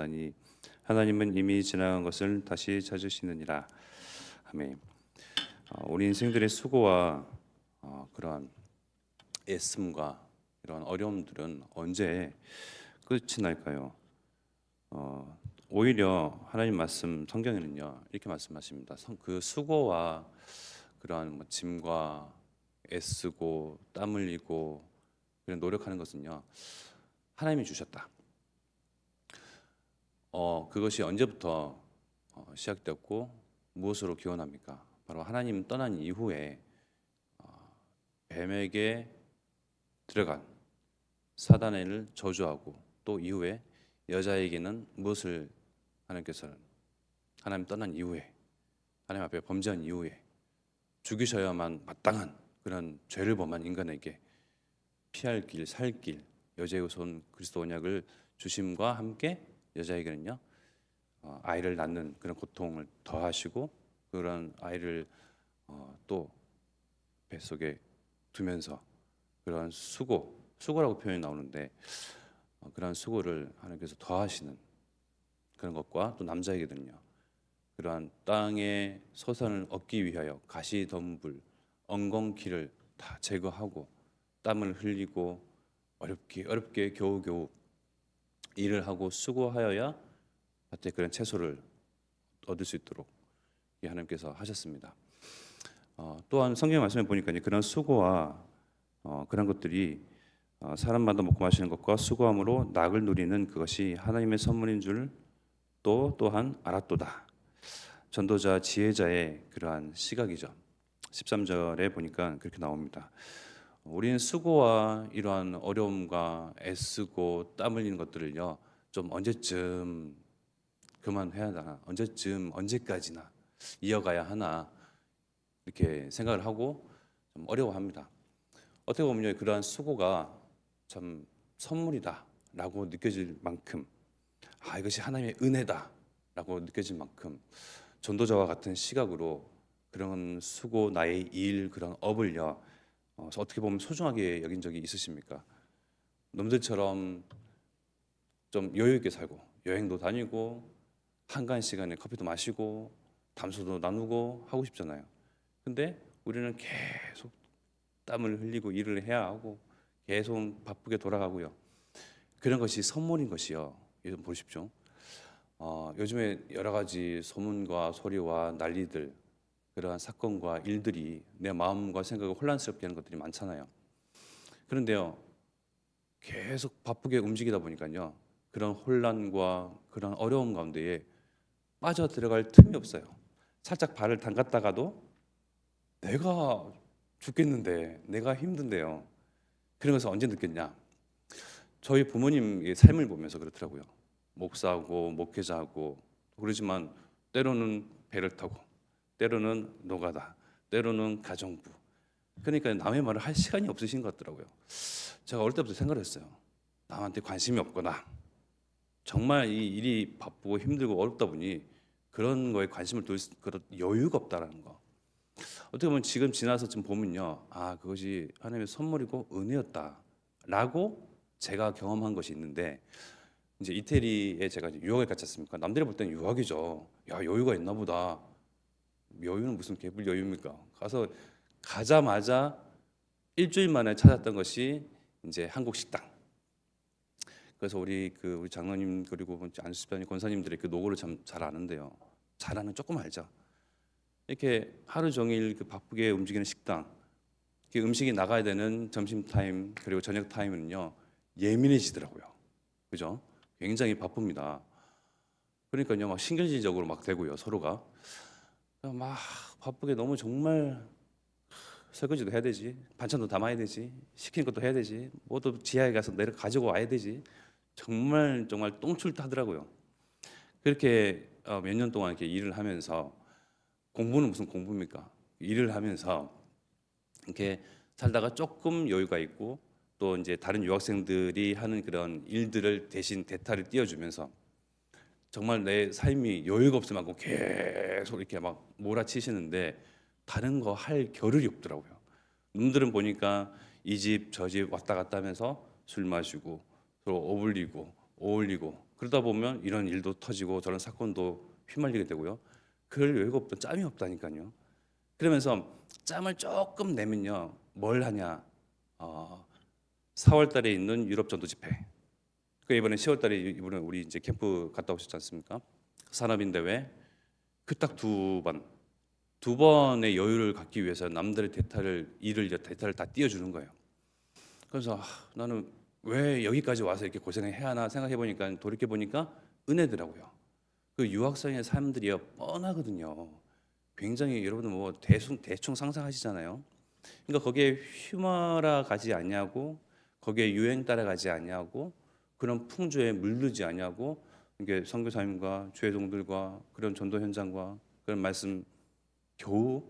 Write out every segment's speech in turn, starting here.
하니 하나님은 이미 지나간 것을 다시 찾으시느니라. 아멘. 우리 인생들의 수고와 그러한 애씀과 이런 어려움들은 언제 끝이 날까요? 오히려 하나님 말씀 성경에는요 이렇게 말씀하십니다. 그 수고와 그러한 짐과 애쓰고 땀 흘리고 그런 노력하는 것은요 하나님이 주셨다. 그것이 언제부터 시작되었고 무엇으로 기원합니까? 바로 하나님 떠난 이후에 뱀에게 들어간 사단을 저주하고 또 이후에 여자에게는 무엇을 하나님 떠난 이후에 하나님 앞에 범죄한 이후에 죽이셔야만 마땅한 그런 죄를 범한 인간에게 피할 길, 살 길, 여자의 손 그리스도 언약을 주심과 함께 여자에게는요 아이를 낳는 그런 고통을 더하시고 그런 아이를 또 뱃속에 두면서 그런 수고라고 표현이 나오는데 그러한 수고를 하나님께서 더하시는 그런 것과 또 남자에게는요 그러한 땅의 소산을 얻기 위하여 가시덤불, 엉겅퀴를 다 제거하고 땀을 흘리고 어렵게 겨우겨우 일을 하고 수고하여야 밭에 그런 채소를 얻을 수 있도록 하나님께서 하셨습니다. 또한 성경 말씀에 보니까 그런 수고와 그런 것들이 사람마다 먹고 마시는 것과 수고함으로 낙을 누리는 그것이 하나님의 선물인 줄 또한 알았도다. 전도자 지혜자의 그러한 시각이죠. 13절에 보니까 그렇게 나옵니다. 우리는 수고와 이러한 어려움과 애쓰고 땀 흘리는 것들을요 좀 언제쯤 그만해야 하나, 언제까지나 이어가야 하나 이렇게 생각을 하고 좀 어려워합니다. 어떻게 보면 그러한 수고가 참 선물이다라고 느껴질 만큼 이것이 하나님의 은혜다라고 느껴질 만큼 전도자와 같은 시각으로 그런 수고, 나의 일, 그런 업을요 어떻게 보면 소중하게 여긴 적이 있으십니까? 놈들처럼 좀 여유 있게 살고 여행도 다니고 한가한 시간에 커피도 마시고 담소도 나누고 하고 싶잖아요. 근데 우리는 계속 땀을 흘리고 일을 해야 하고 계속 바쁘게 돌아가고요. 그런 것이 선물인 것이요. 요즘 보십시오. 요즘에 여러 가지 소문과 소리와 난리들 그러한 사건과 일들이 내 마음과 생각을 혼란스럽게 하는 것들이 많잖아요. 그런데요 계속 바쁘게 움직이다 보니까요 그런 혼란과 그런 어려움 가운데에 빠져 들어갈 틈이 없어요. 살짝 발을 담갔다가도 내가 죽겠는데 내가 힘든데요. 그런 것을 언제 느꼈냐? 저희 부모님의 삶을 보면서 그렇더라고요. 목사하고 목회자하고 그러지만 때로는 배를 타고 때로는 노가다 때로는 가정부 그러니까 남의 말을 할 시간이 없으신 것 같더라고요. 제가 어릴 때부터 생각을 했어요. 남한테 관심이 없거나 정말 이 일이 바쁘고 힘들고 어렵다 보니 그런 거에 관심을 둘 그런 여유가 없다라는 거. 어떻게 보면 지금 지나서 좀 보면요, 그것이 하나님의 선물이고 은혜였다라고 제가 경험한 것이 있는데 이제 이태리에 제가 유학을 갔지 않습니까? 남들이 볼 때는 유학이죠. 야 여유가 있나 보다. 여유는 무슨 개불 여유입니까? 가자마자 일주일 만에 찾았던 것이 이제 한국 식당. 그래서 우리 장로님 그리고 안수집사님 권사님들의 그 노고를 참 잘 아는데요. 잘하는 조금 알죠. 이렇게 하루 종일 바쁘게 움직이는 식당, 음식이 나가야 되는 점심 타임 그리고 저녁 타임은요 예민해지더라고요. 그죠? 굉장히 바쁩니다. 그러니까요 막 신경질적으로 막 되고요 서로가 막 바쁘게 너무 정말 설거지도 해야 되지, 반찬도 담아야 되지, 시킨 것도 해야 되지, 뭐또 지하에 가서 내려 가지고 와야 되지. 정말 똥출하더라고요. 그렇게 몇 년 동안 이렇게 일을 하면서 공부는 무슨 공부입니까? 일을 하면서 이렇게 살다가 조금 여유가 있고 또 이제 다른 유학생들이 하는 그런 일들을 대신 대타를 띄워주면서 정말 내 삶이 여유가 없을 만큼 계속 이렇게 막 몰아치시는데 다른 거 할 겨를이 없더라고요. 놈들은 보니까 이 집 저 집 왔다 갔다 하면서 술 마시고 서로 어울리고 그러다 보면 이런 일도 터지고 저런 사건도 휘말리게 되고요. 그럴 여유가 없다, 짬이 없다니까요. 그러면서 짬을 조금 내면요, 뭘 하냐? 4월 달에 있는 유럽 전도 집회. 그 이번에 10월 달에 이번에 우리 이제 캠프 갔다 오셨지 않습니까? 산업인 대회. 그 딱 두 번의 여유를 갖기 위해서 남들의 대타를 다 띄워주는 거예요. 그래서 나는 왜 여기까지 와서 이렇게 고생을 해야 하나 생각해 보니까, 돌이켜 보니까 은혜더라고요. 그 유학생의 삶들이요, 뻔하거든요. 굉장히 여러분들 뭐 대충 상상하시잖아요. 그러니까 거기에 휘말아 가지 않냐고, 거기에 유행 따라가지 않냐고, 그런 풍조에 물들지 않냐고, 이게 선교사님과 주회종들과 그런 전도 현장과 그런 말씀 겨우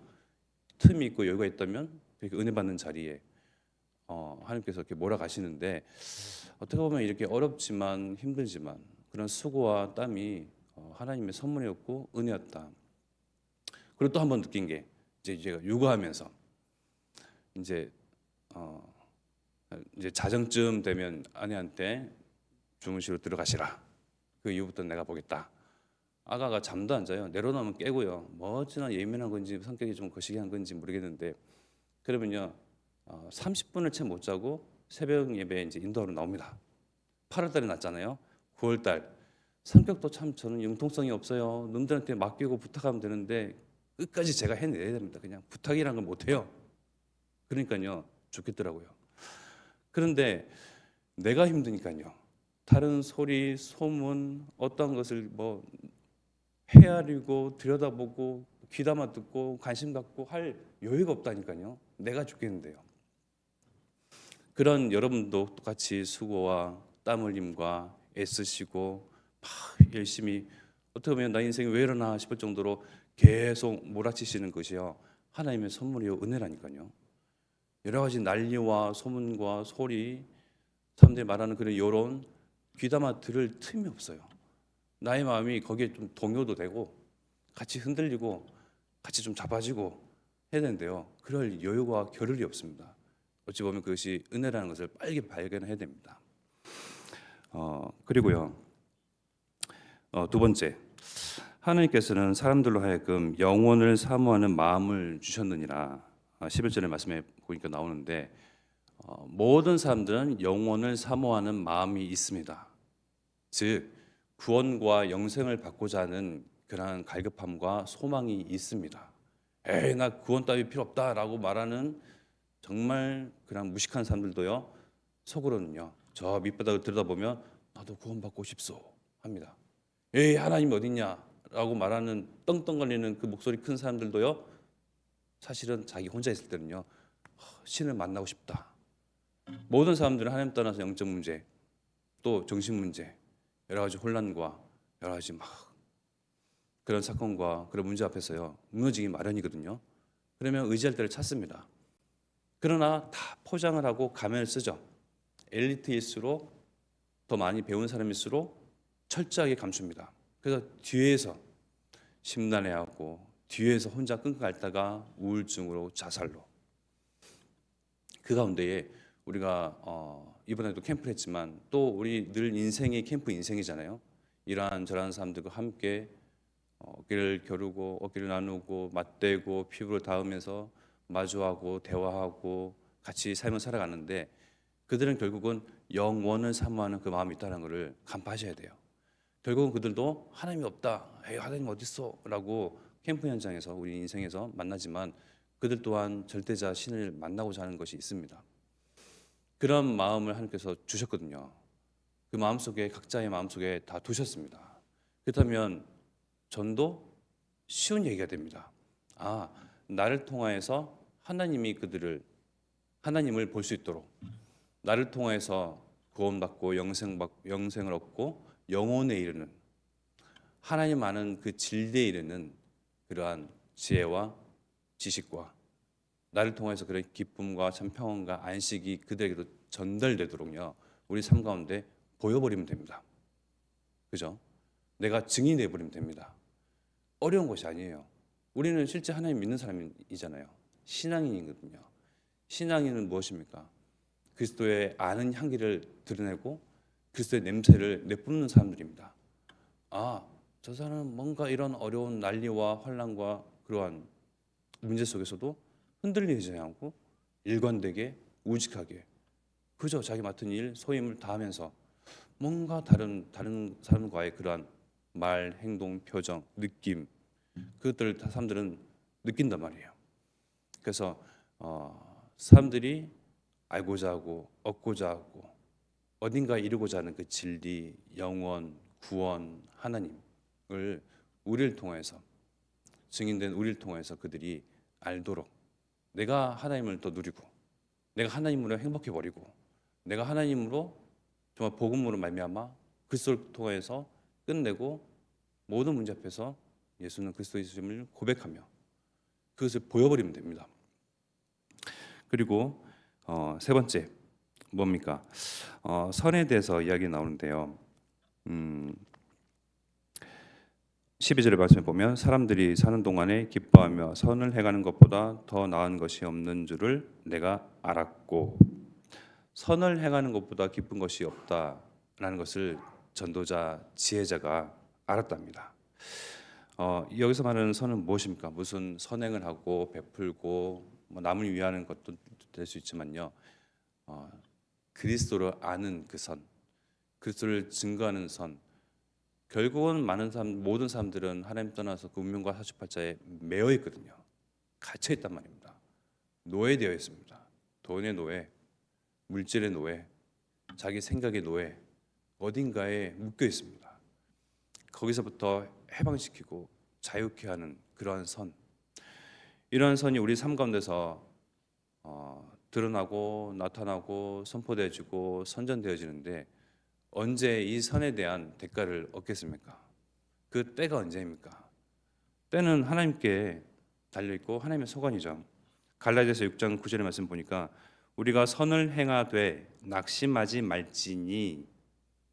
틈이 있고 여유가 있다면 그렇게 은혜 받는 자리에 하나님께서 이렇게 몰아가시는데, 어떻게 보면 이렇게 어렵지만 힘들지만 그런 수고와 땀이 하나님의 선물이었고 은혜였다. 그리고 또 한 번 느낀 게, 이제 제가 육아하면서 이제 이제 자정쯤 되면 아내한테 주무실로 들어가시라. 그 이후부터 내가 보겠다. 아가가 잠도 안 자요. 내려놓으면 깨고요. 뭐 어찌나 예민한 건지 성격이 좀 거시기한 건지 모르겠는데, 그러면요 30분을 채 못 자고 새벽 예배에 이제 인도하러 나옵니다. 8월 달에 났잖아요. 9월 달 성격도 참 저는 융통성이 없어요. 놈들한테 맡기고 부탁하면 되는데 끝까지 제가 해내야 됩니다. 그냥 부탁이라는 걸 못해요. 그러니까요 좋겠더라고요. 그런데 내가 힘드니까요, 다른 소리, 소문, 어떤 것을 뭐 헤아리고 들여다보고 귀담아 듣고 관심 갖고 할 여유가 없다니까요. 내가 죽겠는데요. 그런 여러분도 똑같이 수고와 땀 흘림과 애쓰시고 막 열심히, 어떻게 보면 나 인생이 왜 이러나 싶을 정도로 계속 몰아치시는 것이요, 하나님의 선물이요 은혜라니까요. 여러 가지 난리와 소문과 소리, 사람들이 말하는 그런 여론 귀담아 들을 틈이 없어요. 나의 마음이 거기에 좀 동요도 되고 같이 흔들리고 같이 좀 잡아지고 해야 되는데요, 그럴 여유와 겨를이 없습니다. 어찌 보면 그것이 은혜라는 것을 빨리 발견해야 됩니다. 그리고요 두 번째, 하나님께서는 사람들로 하여금 영혼을 사모하는 마음을 주셨느니라. 11절의 말씀에 보니까 나오는데, 모든 사람들은 영혼을 사모하는 마음이 있습니다. 즉 구원과 영생을 받고자 하는 그러한 갈급함과 소망이 있습니다. 에이 나 구원 따위 필요 없다라고 말하는 정말 그런 무식한 사람들도요, 속으로는요 저 밑바닥을 들여다보면 나도 구원받고 싶소 합니다. 에이 하나님 어딨냐라고 말하는 떵떵거리는 그 목소리 큰 사람들도요, 사실은 자기 혼자 있을 때는요 신을 만나고 싶다. 모든 사람들은 하나님 떠나서 영적 문제, 또 정신 문제, 여러 가지 혼란과 여러 가지 막 그런 사건과 그런 문제 앞에서요 무너지기 마련이거든요. 그러면 의지할 때를 찾습니다. 그러나 다 포장을 하고 가면을 쓰죠. 엘리트일수록, 더 많이 배운 사람일수록 철저하게 감춥니다. 그래서 뒤에서 심란해하고 뒤에서 혼자 끙끙 앓다가 우울증으로 자살로. 그 가운데에 우리가 이번에도 캠프를 했지만 또 우리 늘 인생이 캠프 인생이잖아요. 이러한 저러한 사람들과 함께 어깨를 겨루고 어깨를 나누고 맞대고 피부를 닿으면서 마주하고 대화하고 같이 삶을 살아가는데, 그들은 결국은 영원을 사모하는 그 마음이 있다는 것을 간파하셔야 돼요. 결국은 그들도 하나님이 없다, 에이 하나님 어디 있어? 라고 캠프 현장에서 우리 인생에서 만나지만, 그들 또한 절대자 신을 만나고자 하는 것이 있습니다. 그런 마음을 하나님께서 주셨거든요. 그 마음속에, 각자의 마음속에 다 두셨습니다. 그렇다면 전도 쉬운 얘기가 됩니다. 나를 통하여서 하나님을 볼 수 있도록, 나를 통해서 구원받고 영생을 얻고 영혼에 이르는, 하나님 아는 그 진리에 이르는 그러한 지혜와 지식과, 나를 통해서 그런 기쁨과 참 평안과 안식이 그들에게도 전달되도록요 우리 삶 가운데 보여버리면 됩니다. 그죠? 내가 증인이 되어버리면 됩니다. 어려운 것이 아니에요. 우리는 실제 하나님 믿는 사람이잖아요. 신앙인이거든요. 신앙인은 무엇입니까? 그리스도의 아는 향기를 드러내고 그리스도의 냄새를 내뿜는 사람들입니다. 아, 저 사람은 뭔가 이런 어려운 난리와 환난과 그러한 문제 속에서도 흔들리지 않고 일관되게 우직하게 그저 자기 맡은 일 소임을 다하면서 뭔가 다른 사람과의 그러한 말, 행동, 표정, 느낌 그것들을 다 사람들은 느낀단 말이에요. 그래서 사람들이 알고자 하고 얻고자 하고 어딘가 이루고자 하는 그 진리, 영원, 구원, 하나님을 우리를 통해서 증인된 우리를 통해서 그들이 알도록 내가 하나님을 더 누리고 내가 하나님으로 행복해 버리고 내가 하나님으로 정말 복음으로 말미암아 그리스도를 통해서 끝내고 모든 문제 앞에서 예수는 그리스도이심을 고백하며 그것을 보여버리면 됩니다. 그리고 세 번째 뭡니까? 선에 대해서 이야기 나오는데요. 12절의 말씀에 보면 사람들이 사는 동안에 기뻐하며 선을 행하는 것보다 더 나은 것이 없는 줄을 내가 알았고 선을 행하는 것보다 기쁜 것이 없다라는 것을 전도자 지혜자가 알았답니다. 여기서 말하는 선은 무엇입니까? 무슨 선행을 하고 베풀고 뭐 남을 위하는 것도 될 수 있지만요. 그리스도를 아는 그 선, 그리스도를 증거하는 선. 결국은 모든 사람들은 하나님 떠나서 그 운명과 사주팔자에 매여 있거든요. 갇혀 있단 말입니다. 노예되어 있습니다. 돈의 노예, 물질의 노예, 자기 생각의 노예, 어딘가에 묶여 있습니다. 거기서부터 해방시키고 자유케 하는 그러한 선. 이러한 선이 우리 삶 가운데서 드러나고 나타나고 선포되어지고 선전되어지는데 언제 이 선에 대한 대가를 얻겠습니까? 그 때가 언제입니까? 때는 하나님께 달려있고 하나님의 소관이죠. 갈라디아서 6장 9절의 말씀 보니까 우리가 선을 행하되 낙심하지 말지니,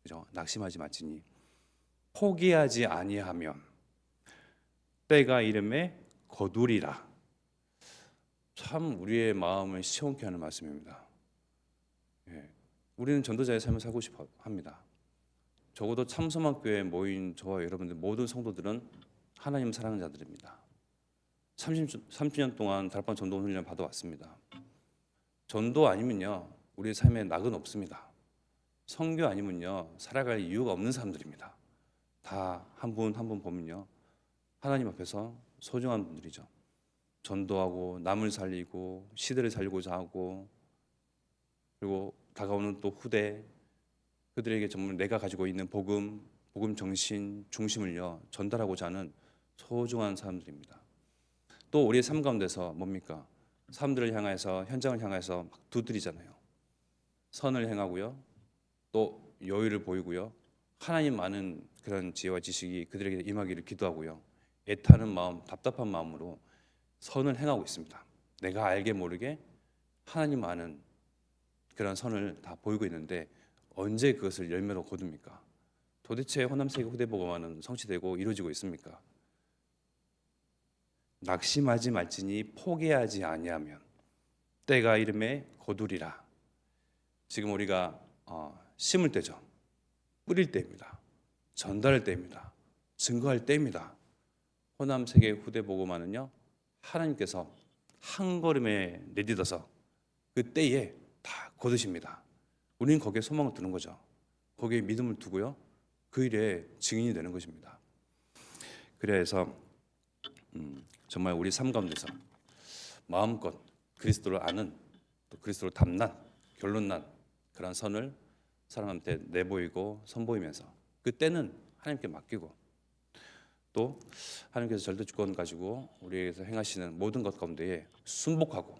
그죠? 낙심하지 말지니 포기하지 아니하면 때가 이름에 거두리라. 참 우리의 마음을 시원케 하는 말씀입니다. 예. 우리는 전도자의 삶을 살고 싶어 합니다. 적어도 참소망교회에 모인 저와 여러분들 모든 성도들은 하나님 사랑하는 자들입니다. 30년 동안 다락방 전도 훈련 받아왔습니다. 전도 아니면요 우리 삶에 낙은 없습니다. 선교 아니면요 살아갈 이유가 없는 사람들입니다. 다 한 분 한 분 보면요 하나님 앞에서 소중한 분들이죠. 전도하고 남을 살리고 시대를 살리고자 하고 그리고 다가오는 또 후대 그들에게 정말 내가 가지고 있는 복음 정신 중심을요 전달하고자 하는 소중한 사람들입니다. 또 우리의 삶 가운데서 뭡니까? 사람들을 향해서 현장을 향해서 막 두드리잖아요. 선을 행하고요. 또 여유를 보이고요. 하나님 아는 그런 지혜와 지식이 그들에게 임하기를 기도하고요. 애타는 마음, 답답한 마음으로 선을 행하고 있습니다. 내가 알게 모르게 하나님 아는 그런 선을 다 보이고 있는데 언제 그것을 열매로 거둡니까? 도대체 호남세계 후대복음화는 성취되고 이루어지고 있습니까? 낙심하지 말지니 포기하지 아니하면 때가 이름에 거두리라. 지금 우리가 심을 때죠. 뿌릴 때입니다. 전달할 때입니다. 증거할 때입니다. 호남세계 후대복음화는요 하나님께서 한 걸음에 내딛어서 그 때에 다 거두십니다. 우리는 거기에 소망을 두는 거죠. 거기에 믿음을 두고요. 그 일에 증인이 되는 것입니다. 그래서 정말 우리 삶 가운데서 마음껏 그리스도를 아는 또 그리스도를 닮는 결론난 그런 선을 사람한테 내보이고 선보이면서 그 때는 하나님께 맡기고 또 하나님께서 절대주권 가지고 우리에게서 행하시는 모든 것 가운데에 순복하고